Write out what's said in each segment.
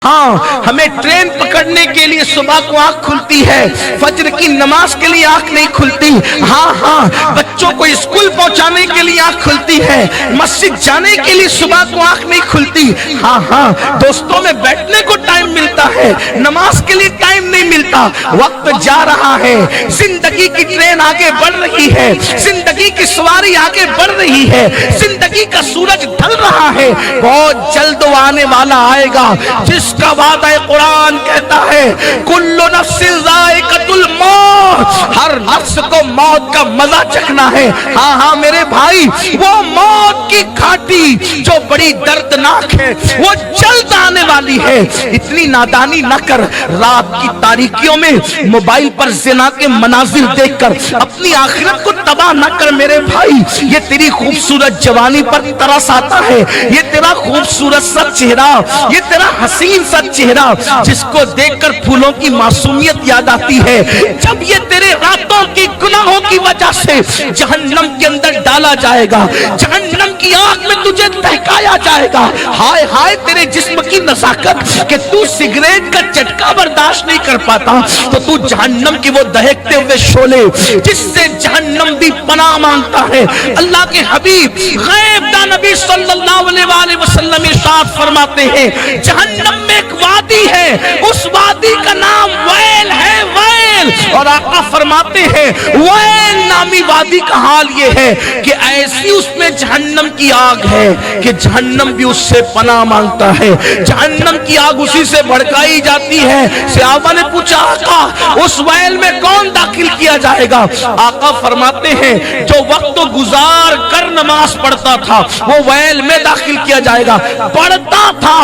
ہاں ہمیں ٹرین پکڑنے کے لیے صبح کو آنکھ کھلتی ہے، فجر کی نماز کے لیے آنکھ نہیں کھلتی. ہاں بچوں کو اسکول پہنچانے کے لیے آنکھ کھلتی ہے، مسجد جانے کے لیے صبح کو آنکھ نہیں کھلتی. ہاں دوستوں میں بیٹھنے کو ٹائم ملتا ہے، نماز کے لیے ٹائم نہیں ملتا. وقت جا رہا ہے، زندگی کی ٹرین آگے بڑھ رہی ہے، زندگی کی سواری آگے بڑھ رہی ہے، زندگی کا سورج ڈھل رہا ہے. بہت جلد وہ آنے والا آئے گا جس کا وعدہ قرآن کہتا ہے کل نفس ذائقۃ الموت، ہر نفس کو موت کا مزہ چکھنا ہے. ہاں میرے بھائی، وہ موت کی گھاٹی جو بڑی دردناک ہے وہ جلد آنے والی ہے. اتنی نادانی نہ کر، رات کی تاریکیوں میں موبائل پر زنا کے مناظر دیکھ کر اپنی آخرت کو تباہ نہ کر میرے بھائی. یہ تیری خوبصورت جوانی پر ترس آتا ہے، یہ تیرا خوبصورت سا چہرہ، یہ تیرا حسین سا چہرہ جس کو دیکھ کر پھولوں کی معصومیت یاد آتی ہے. جب یہ تیرے راتوں کی گناہوں کی وجہ سے جہنم کے اندر ڈالا جائے گا، جہنم کی آگ میں تجھے دہکایا جائے گا، ہائے ہائے تیرے جسم کی نزاکت کہ تو سگریٹ کا چٹکا برداشت نہیں کر پاتا، تو تو جہنم کی وہ دہکتے ہوئے شعلے جس سے جہنم بھی پناہ مانگتا ہے. اللہ کے حبیب غیب دان نبی صلی اللہ علیہ وآلہ وسلم ارشاد فرماتے ہیں جہنم میں ایک وادی ہے، اس وادی کا نام ویل ہے، ویل. اور آقا فرماتے ہیں ویل نامی وادی کا حال یہ ہے کہ ایسی اس میں جہنم کی آگ ہے کہ جہنم بھی اس سے پناہ مانگتا ہے، جہنم کی آگ اسی سے بھڑکائی جاتی ہے. صحابہ نے پوچھا آقا اس ویل میں کون داخل کیا جائے گا؟ آقا فرماتے ہیں جو وقت گزار کر نماز پڑھتا تھا وہ ویل میں داخل کیا جائے گا. پڑھتا تھا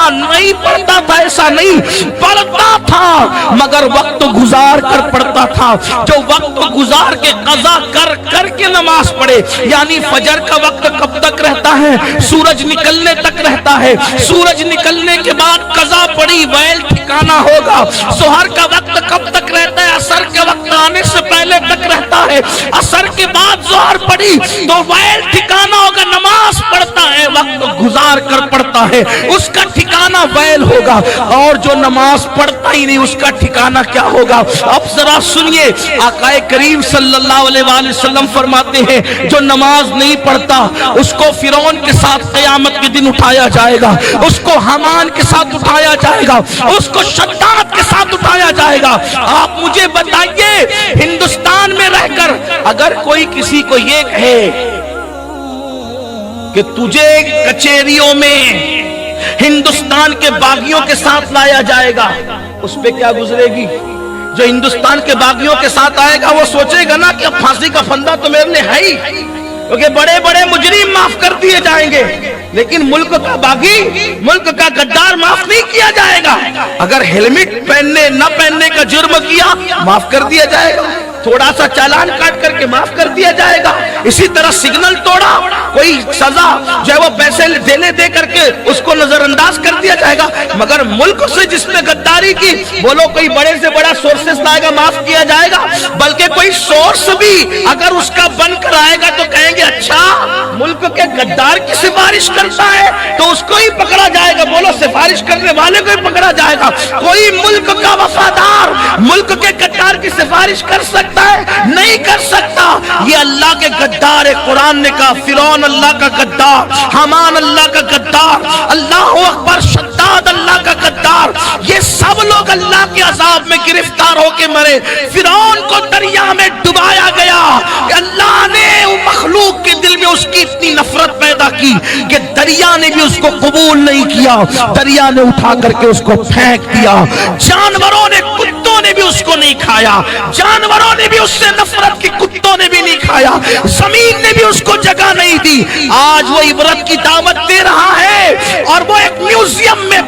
نہیں پڑھتا تھا ایسا نہیں، پڑھتا تھا مگر وقت گزار کر پڑھتا تھا. جو وقت گزار کے قضا کر کے نماز پڑھے، یعنی فجر کا وقت کب تک رہتا ہے؟ سورج نکلنے تک رہتا ہے. سورج نکلنے کے بعد قضا پڑی، ویل ٹھکانا ہوگا. ظہر کا وقت کب تک رہتا ہے؟ عصر کے وقت آنے سے پہلے تک رہتا ہے. عصر کے بعد ظہر پڑی تو ویل ٹھکانا ہوگا. نماز پڑھتا ہے وقت گزار کر پڑھتا ہے اس کا ٹھکانہ ویل ہوگا، اور جو نماز پڑھتا ہی نہیں اس کا ٹھکانہ کیا ہوگا؟ اب ذرا سنیے، آقا کریم صلی اللہ علیہ وآلہ وسلم فرماتے ہیں جو نماز نہیں پڑھتا اس کو فرعون کے ساتھ قیامت کے دن اٹھایا جائے گا، اس کو حامان کے ساتھ اٹھایا جائے گا، اس کو شداد کے ساتھ اٹھایا جائے گا. آپ مجھے بتائیے ہندوستان میں رہ کر اگر کوئی کسی کو یہ کہے کہ تجھے کچہریوں میں ہندوستان کے باغیوں کے ساتھ لایا جائے گا، اس پہ کیا گزرے گی؟ جو ہندوستان کے باغیوں کے ساتھ آئے گا وہ سوچے گا نا کہ اب پھانسی کا پھندا تو میرے لیے ہے ہی، کیونکہ بڑے بڑے مجرم معاف کر دیے جائیں گے، لیکن ملک کا باغی، ملک کا غدار معاف نہیں کیا جائے گا. اگر ہیلمٹ پہننے نہ پہننے کا جرم کیا معاف کر دیا جائے گا، تھوڑا سا چالان کاٹ کر کے معاف کر دیا جائے گا. اسی طرح سگنل توڑا کوئی سزا جو ہے وہ پیسے دے کر کے اس کو نظر انداز کر دیا جائے گا. مگر ملک سے جس نے غداری کی بولو کوئی بڑے سے بڑا سورسز لائے گا معاف کیا جائے گا، بلکہ کوئی سورس بھی اگر اس کا بن کر آئے گا تو کہیں گے اچھا ملک کے غدار کی سفارش کرتا ہے تو اس کو ہی پکڑا جائے گا. بولو سفارش کرنے والے کو ہی پکڑا جائے گا. کوئی ملک کا وفادار ملک کے غدار کی سفارش کر سکتا ہے؟ نہیں کر سکتا. یہ اللہ کے غدار ہے. قرآن نے کہا فرعون اللہ کا غدار، حامان اللہ کا غدار، اللہ اکبر شداد اللہ کا غدار، یہ سب لوگ اللہ کے عذاب میں گرفتار ہو کے مرے. فرعون کو دریا میں ڈبایا گیا کہ اللہ نے مخلوق کے دل میں اس کی اتنی نفرت پیدا کی کہ دریا نے بھی اس کو قبول نہیں کیا، دریا نے اٹھا کر کے اس کو پھینک دیا. جانوروں نے، کتوں نے بھی اس کو نہیں کھایا، جانوروں نے بھی اس سے نفرت کی، کتوں نے بھی نہیں کھایا، زمین نے بھی اس کو جگہ نہیں دی. آج وہ عبرت کی دعوت دے رہا ہے اور وہ ایک میوزیم میں